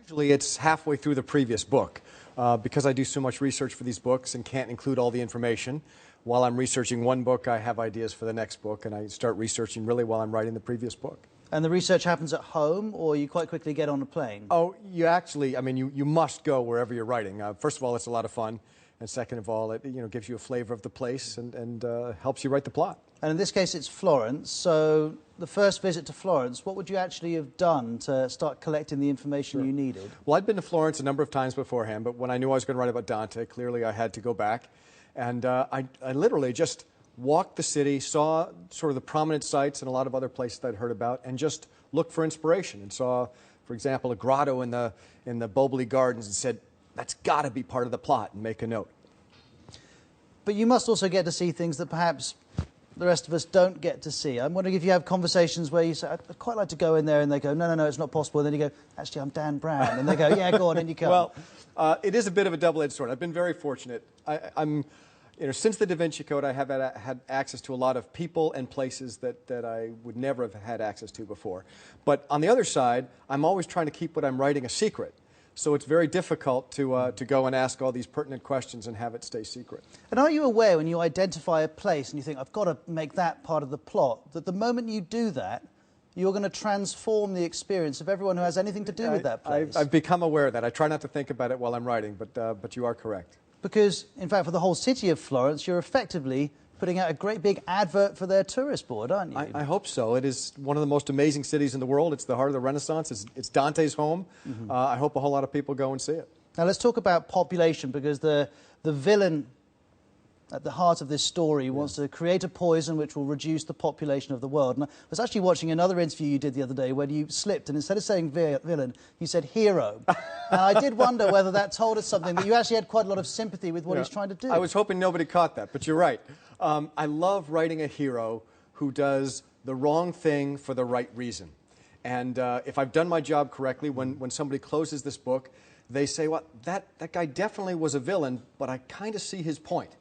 Usually it's halfway through the previous book. Because I do so much research for these books and can't include all the information, while I'm researching one book, I have ideas for the next book, and I start researching really while I'm writing the previous book. And the research happens at home, or you quite quickly get on a plane? Oh, you actually, I mean, you must go wherever you're writing. First of all, it's a lot of fun, and second of all, it gives you a flavor of the place and helps you write the plot. And in this case, it's Florence. So the first visit to Florence, what would you actually have done to start collecting the information you needed? Well, I'd been to Florence a number of times beforehand, but when I knew I was going to write about Dante, clearly I had to go back. And I literally just walked the city, saw sort of the prominent sites and a lot of other places that I'd heard about, and just looked for inspiration and saw, for example, a grotto in the Boboli Gardens and said, that's got to be part of the plot, and make a note. But you must also get to see things that perhaps the rest of us don't get to see. I'm wondering if you have conversations where you say, I'd quite like to go in there, and they go, no, it's not possible. And then you go, actually, I'm Dan Brown. And they go, yeah, go on, and you come. Well, it is a bit of a double-edged sword. I've been very fortunate. Since the Da Vinci Code, I have had access to a lot of people and places that I would never have had access to before. But on the other side, I'm always trying to keep what I'm writing a secret. So it's very difficult to go and ask all these pertinent questions and have it stay secret. And are you aware when you identify a place and you think, I've got to make that part of the plot, that the moment you do that, you're going to transform the experience of everyone who has anything to do with that place? I've become aware of that. I try not to think about it while I'm writing, but you are correct. Because, in fact, for the whole city of Florence, you're effectively putting out a great big advert for their tourist board, aren't you? I hope so. It is one of the most amazing cities in the world. It's the heart of the Renaissance. It's Dante's home. I hope a whole lot of people go and see it. Now, let's talk about population, because the villain at the heart of this story wants to create a poison which will reduce the population of the world. And I was actually watching another interview you did the other day where you slipped, and instead of saying villain, you said hero. And I did wonder whether that told us something, that you actually had quite a lot of sympathy with what he's trying to do. I was hoping nobody caught that, but you're right. I love writing a hero who does the wrong thing for the right reason. And if I've done my job correctly, when somebody closes this book, they say, well, that guy definitely was a villain, but I kind of see his point.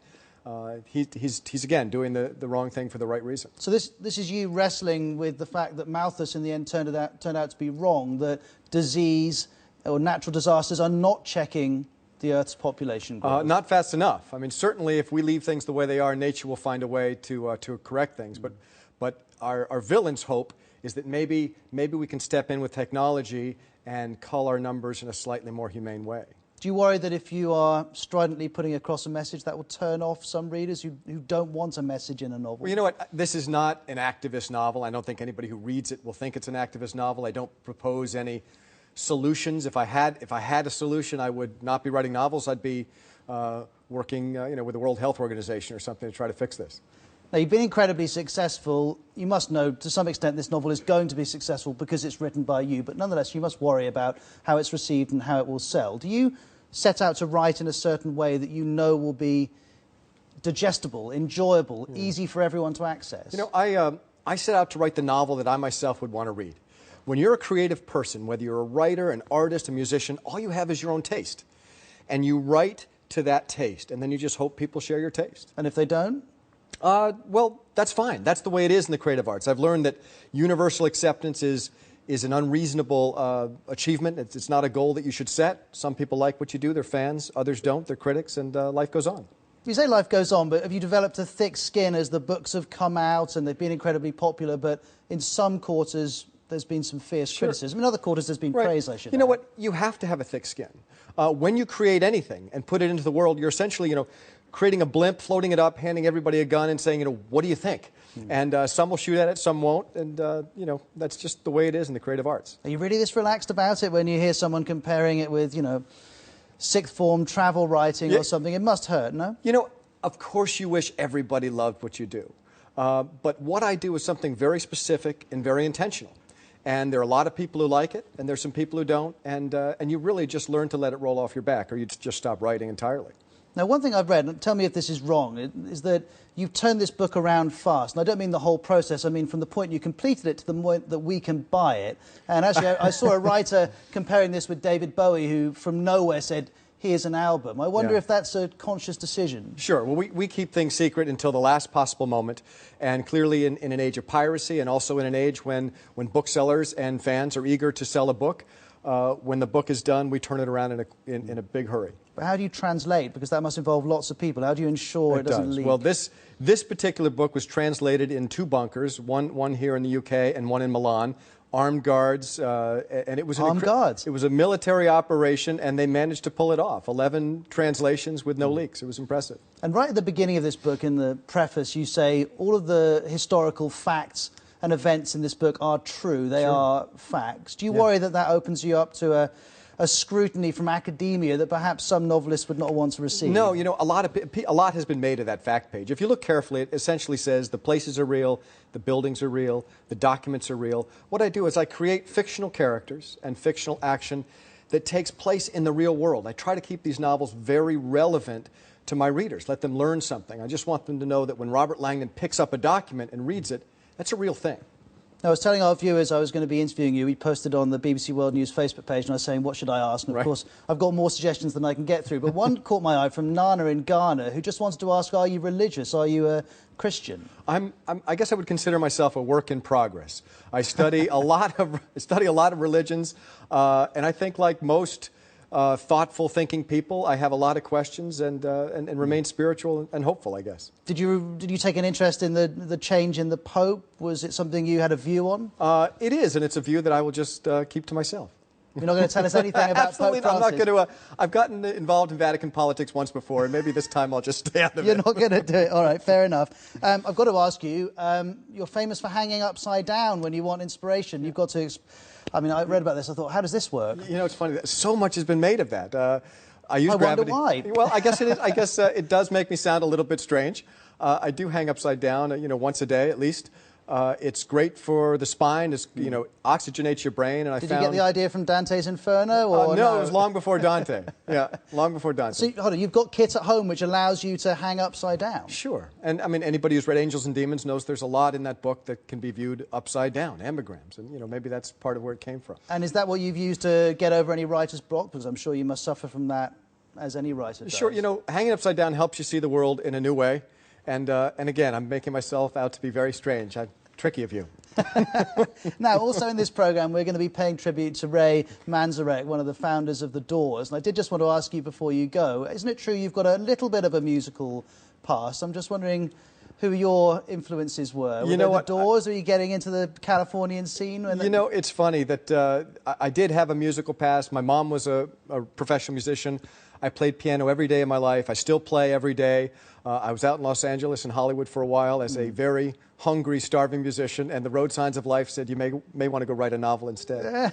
He's again doing the wrong thing for the right reason. So this is you wrestling with the fact that Malthus in the end turned out to be wrong, that disease or natural disasters are not checking the Earth's population growth. Not fast enough. I mean, certainly if we leave things the way they are, nature will find a way to correct things. But our villain's hope is that maybe we can step in with technology and cull our numbers in a slightly more humane way. Do you worry that if you are stridently putting across a message, that will turn off some readers who don't want a message in a novel? Well, you know what? This is not an activist novel. I don't think anybody who reads it will think it's an activist novel. I don't propose any solutions. If I had a solution, I would not be writing novels. I'd be working with the World Health Organization or something to try to fix this. Now, you've been incredibly successful. You must know, to some extent, this novel is going to be successful because it's written by you, but nonetheless, you must worry about how it's received and how it will sell. Do you set out to write in a certain way that you know will be digestible, enjoyable, easy for everyone to access? You know, I set out to write the novel that I myself would want to read. When you're a creative person, whether you're a writer, an artist, a musician, all you have is your own taste. And you write to that taste, and then you just hope people share your taste. And if they don't? Well, that's fine. That's the way it is in the creative arts. I've learned that universal acceptance is an unreasonable achievement. It's not a goal that you should set. Some people like what you do. They're fans. Others don't. They're critics, and life goes on. You say life goes on, but have you developed a thick skin as the books have come out and they've been incredibly popular, but in some quarters there's been some fierce criticism. In other quarters there's been praise, I should You know what? You have to have a thick skin. When you create anything and put it into the world, you're essentially, creating a blimp, floating it up, handing everybody a gun and saying, what do you think? And some will shoot at it, some won't, and, that's just the way it is in the creative arts. Are you really this relaxed about it when you hear someone comparing it with, sixth form travel writing or something? It must hurt, no? Of course you wish everybody loved what you do. But what I do is something very specific and very intentional. And there are a lot of people who like it, and there's some people who don't, and you really just learn to let it roll off your back, or you just stop writing entirely. Now, one thing I've read, and tell me if this is wrong, is that you've turned this book around fast. And I don't mean the whole process. I mean from the point you completed it to the point that we can buy it. And actually, I saw a writer comparing this with David Bowie, who from nowhere said, here's an album. I wonder if that's a conscious decision. Sure. Well, we keep things secret until the last possible moment. And clearly in an age of piracy and also in an age when booksellers and fans are eager to sell a book, when the book is done, we turn it around in a big hurry. But how do you translate? Because that must involve lots of people. How do you ensure it doesn't leak? Well, this particular book was translated in 2 bunkers, one here in the UK and one in Milan. Armed guards, and it was armed guards. It was a military operation, and they managed to pull it off. 11 translations with no leaks. It was impressive. And right at the beginning of this book, in the preface, you say all of the historical facts and events in this book are true. They are facts. Do you worry that that opens you up to a scrutiny from academia that perhaps some novelists would not want to receive? No, you know, a lot has been made of that fact page. If you look carefully, it essentially says the places are real, the buildings are real, the documents are real. What I do is I create fictional characters and fictional action that takes place in the real world. I try to keep these novels very relevant to my readers, let them learn something. I just want them to know that when Robert Langdon picks up a document and reads it, that's a real thing. I was telling our viewers I was going to be interviewing you. We posted on the BBC World News Facebook page, and I was saying, what should I ask? And of course, I've got more suggestions than I can get through. But one caught my eye from Nana in Ghana, who just wanted to ask, are you religious? Are you a Christian? I guess I would consider myself a work in progress. I study a lot of religions, and I think, like most thoughtful, thinking people, I have a lot of questions and remain spiritual and hopeful, I guess. Did you take an interest in the change in the Pope? Was it something you had a view on? It is, and it's a view that I will just keep to myself. You're not going to tell us anything about Absolutely, Pope Francis? I'm not going to. I've gotten involved in Vatican politics once before, and maybe this time I'll just stay out of it. You're not going to do it. All right, fair enough. I've got to ask you, you're famous for hanging upside down when you want inspiration. You've got to... I mean, I read about this. I thought, how does this work? You know, it's funny. So much has been made of that. I use gravity. Wonder why. Well, I guess it is. I guess it does make me sound a little bit strange. I do hang upside down, you know, once a day at least. It's great for the spine. It's, you know, oxygenates your brain. And Did you get the idea from Dante's Inferno? Or no, it was long before Dante. Yeah, long before Dante. So, hold on, you've got kit at home which allows you to hang upside down? Sure. And, I mean, anybody who's read Angels and Demons knows there's a lot in that book that can be viewed upside down, amigrams. And, you know, maybe that's part of where it came from. And is that what you've used to get over any writer's block? Because I'm sure you must suffer from that, as any writer does. Sure. You know, hanging upside down helps you see the world in a new way. And again, I'm making myself out to be very strange. Tricky of you. Now, also in this programme, we're going to be paying tribute to Ray Manzarek, one of the founders of The Doors. And I did just want to ask you before you go, isn't it true you've got a little bit of a musical past? I'm just wondering who your influences were. You know what? The Doors? Are you getting into the Californian scene? You know, it's funny that I did have a musical past. My mom was a professional musician. I played piano every day of my life. I still play every day. I was out in Los Angeles and Hollywood for a while as a very hungry, starving musician, and the road signs of life said you may want to go write a novel instead.